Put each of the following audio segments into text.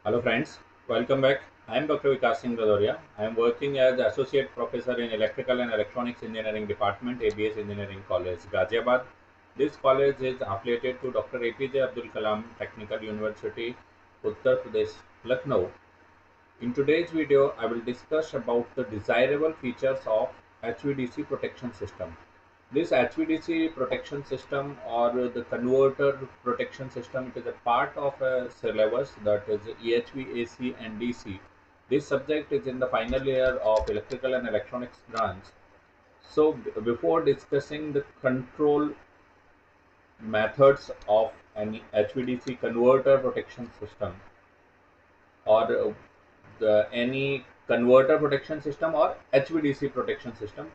Hello friends, welcome back. I am Dr. Vikas Singh Radoria. I am working as Associate Professor in Electrical and Electronics Engineering Department, ABS Engineering College, Ghaziabad. This college is affiliated to Dr. APJ Abdul Kalam Technical University, Uttar Pradesh, Lucknow. In today's video, I will discuss about the desirable features of HVDC protection system. This HVDC protection system or the converter protection system, it is a part of a syllabus that is EHV, AC and DC. This subject is in the final year of electrical and electronics branch. So before discussing the control methods of any HVDC converter protection system or any converter protection system or HVDC protection system,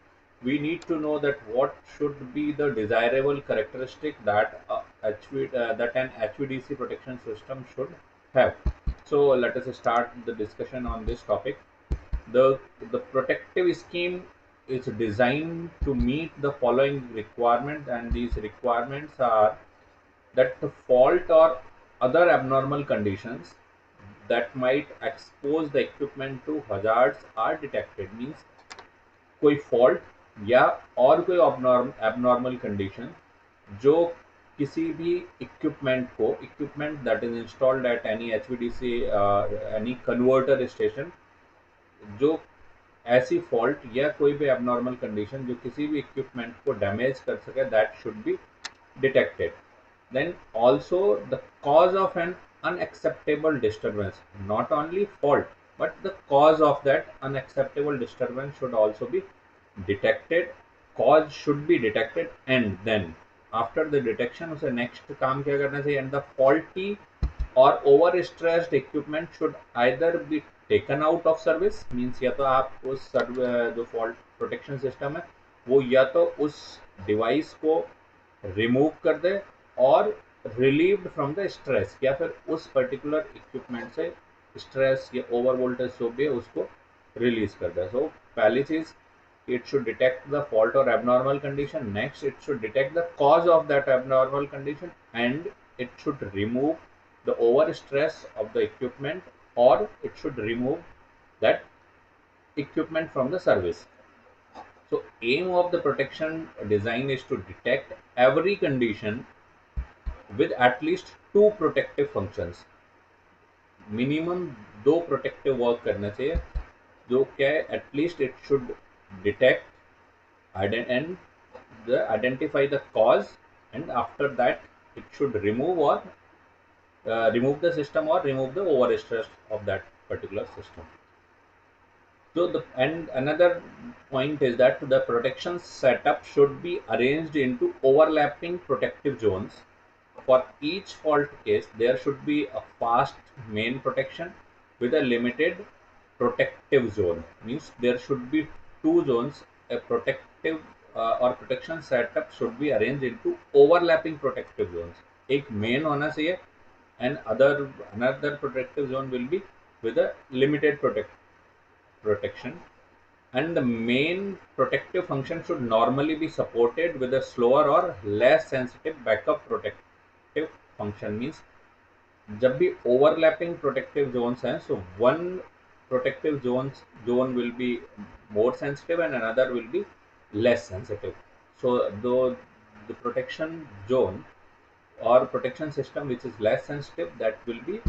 we need to know that what should be the desirable characteristic that that an HVDC protection system should have. So let us start the discussion on this topic. The the protective scheme is designed to meet the following requirements, and these requirements are that the fault or other abnormal conditions that might expose the equipment to hazards are detected. Means कोई fault या और कोई abnormal condition जो किसी भी equipment that is installed at any HVDC any converter station, जो ऐसी fault या कोई भी abnormal condition जो किसी भी equipment को damage कर सके, that should be detected. Then also the cause of an unacceptable disturbance, not only fault but the cause of that unacceptable disturbance should also be detected. Cause should be detected, and then after the detection उसे next काम क्या करना चाहिए, and the faulty or over stressed equipment should either be taken out of service. Means या तो आप उस जो fault protection system है वो या तो उस डिवाइस को रिमूव कर दे और रिलीव्ड फ्रॉम द स्ट्रेस, या फिर उस पर्टिकुलर इक्विपमेंट से स्ट्रेस या ओवर वोल्टेज जो भी है उसको रिलीज कर दे. सो पहली चीज, it should detect the fault or abnormal condition. Next, it should detect the cause of that abnormal condition, and it should remove the overstress of the equipment, or it should remove that equipment from the service. So aim of the protection design is to detect every condition with at least two protective functions. Minimum दो protective work करना चाहिए, जो क्या है, at least it should detect and identify the cause, and after that it should remove or remove the system or remove the overstress of that particular system. So the and another point is that the protection setup should be arranged into overlapping protective zones. For each fault case, there should be a fast main protection with a limited protective zone. Means there should be two zones. A protective or protection setup should be arranged into overlapping protective zones. एक main होना चाहिए, and another protective zone will be with a limited protection, and the main protective function should normally be supported with a slower or less sensitive backup protective function. Means जब भी overlapping protective zones हैं, so one protective zone will be more sensitive and another will be less sensitive. So though the protection zone or protection system which is less sensitive, that will be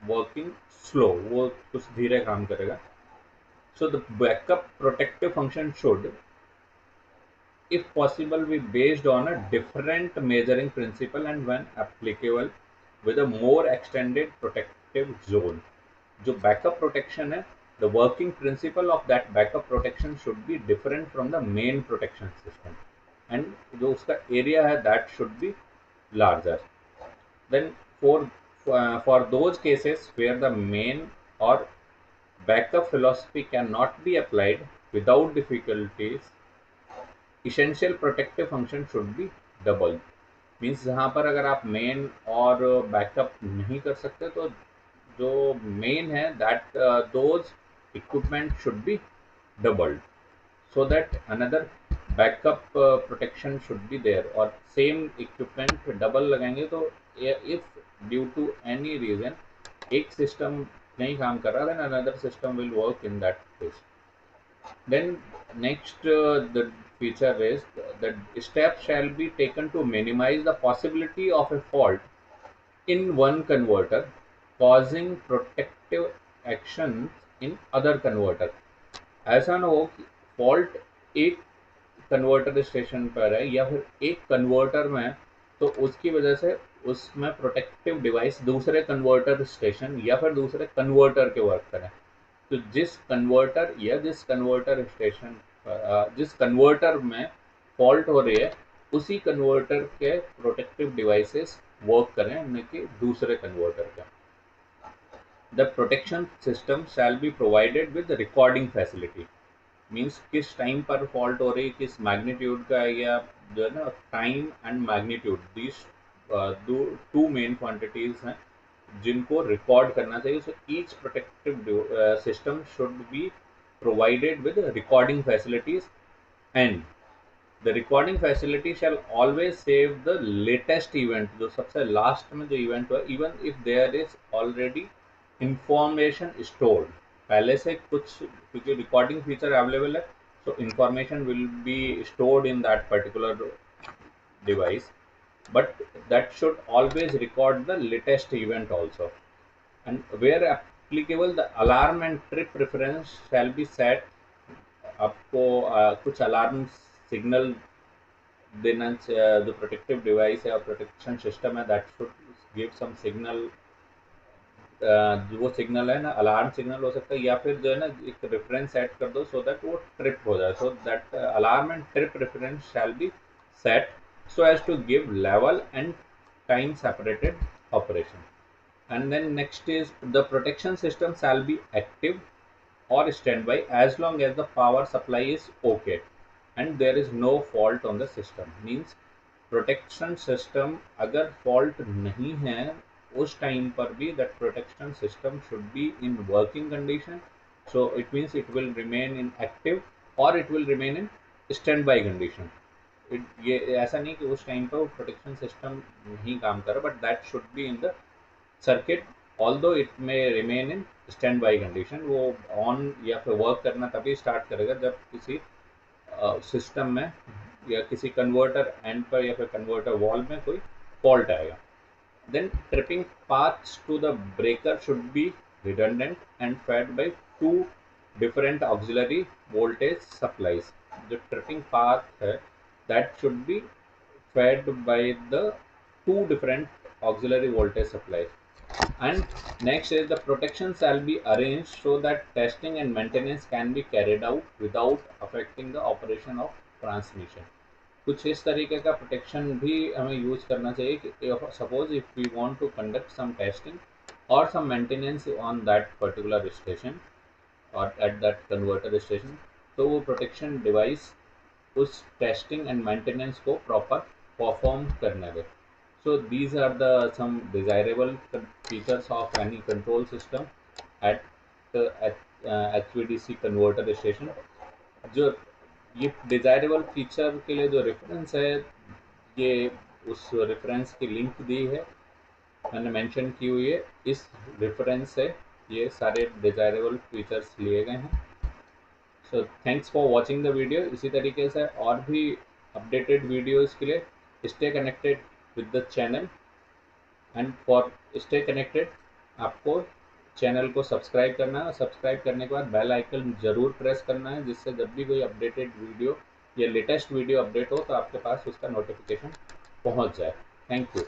working slow, वो कुछ धीरे काम करेगा. So the backup protective function should, if possible, be based on a different measuring principle and when applicable with a more extended protective zone. जो backup protection है, the working principle of that backup protection should be different from the main protection system, and जो उसका area है that should be larger. Then for those cases where the main or backup philosophy cannot be applied without difficulties, essential protective function should be double. Means जहाँ पर अगर आप main और backup नहीं कर सकते, तो जो मेन है that those equipment should be doubled, so that another backup protection should be there. और same equipment double लगाएंगे तो if due to any reason एक सिस्टम नहीं काम कर रहा, then another system will work in that case. Then next the feature is that steps shall be taken to minimize the possibility of a fault in one converter causing protective actions in other converter. ऐसा ना हो कि fault एक converter station पर है या फिर एक कन्वर्टर में है, तो उसकी वजह से उसमें प्रोटेक्टिव डिवाइस दूसरे कन्वर्टर स्टेशन या फिर दूसरे कन्वर्टर के वर्क करें। तो जिस कन्वर्टर या जिस कन्वर्टर स्टेशन जिस कन्वर्टर में फॉल्ट हो रही है, उसी कन्वर्टर के प्रोटेक्टिव डिवाइसेस वर्क करें, न कि दूसरे कन्वर्टर के। The protection system shall be provided with recording facility. Means किस टाइम पर फॉल्ट हो रही है, किस मैग्नीट्यूड का, या जो है ना time and magnitude, this two main quantities हैं जिनको रिकॉर्ड करना चाहिए। So each protective system should be provided with recording facilities and the recording facility shall always save the latest event, जो सबसे लास्ट में जो इवेंट हुआ, even if there is already information stored. पहले से कुछ, क्योंकि रिकॉर्डिंग फीचर अवेलेबल है, so information will be stored in that particular device, but that should always record the latest event also. And where applicable, the alarm and trip reference shall be set. आपको कुछ alarm signal देना, जो protective device है और protection system है, that should give some signal. वो signal है ना, अलार्म सिग्नल हो सकता है, या फिर जो है ना एक रेफरेंस सेट कर दो सो दैट वो ट्रिप हो जाए। So that alarm and trip reference shall be set so as to give level and time separated operation. And then next is the protection system shall be active or standby as long as the power supply is okay and there is no fault on the system. Means protection system अगर fault नहीं है उस time पर भी that protection system should be in working condition. So it means it will remain in active or it will remain in standby condition. ये ऐसा नहीं कि उस टाइम पर प्रोटेक्शन सिस्टम नहीं काम कर रहा, but that should be in the circuit although it may remain in stand by condition. वो ऑन या फिर वर्क करना तभी स्टार्ट करेगा जब किसी सिस्टम में या किसी कन्वर्टर एंड पर या फिर कन्वर्टर वॉल में कोई फॉल्ट आएगा। Then tripping paths to the breaker should be redundant and fed by two different auxiliary voltage supplies. जो ट्रिपिंग पाथ है that should be fed by the two different auxiliary voltage supplies. And next is the protection shall be arranged so that testing and maintenance can be carried out without affecting the operation of transmission. कुछ इस तरीके का protection भी हमें use करना चाहिए कि suppose if we want to conduct some testing और some maintenance on that particular station और एट दैट कन्वर्टर स्टेशन, तो वो प्रोटेक्शन डिवाइस उस टेस्टिंग एंड मेंटेनेंस को प्रॉपर परफॉर्म करने दे। So these are the some desirable features of any control system at HVDC converter station. जो ये desirable feature के लिए जो रेफरेंस है, ये उस रेफरेंस की लिंक दी है, मैंने मेंशन की हुई है। इस रेफरेंस से ये सारे डिजायरेबल फीचर्स लिए गए हैं। So thanks for watching the video. इसी तरीके से और भी अपडेटेड वीडियोज़ के लिए stay connected with the channel, and for stay connected आपको चैनल को सब्सक्राइब करना है। सब्सक्राइब करने के बाद बेल आइकन ज़रूर प्रेस करना है, जिससे जब भी कोई अपडेटेड वीडियो या लेटेस्ट वीडियो अपडेट हो तो आपके पास उसका नोटिफिकेशन पहुंच जाए। Thank you.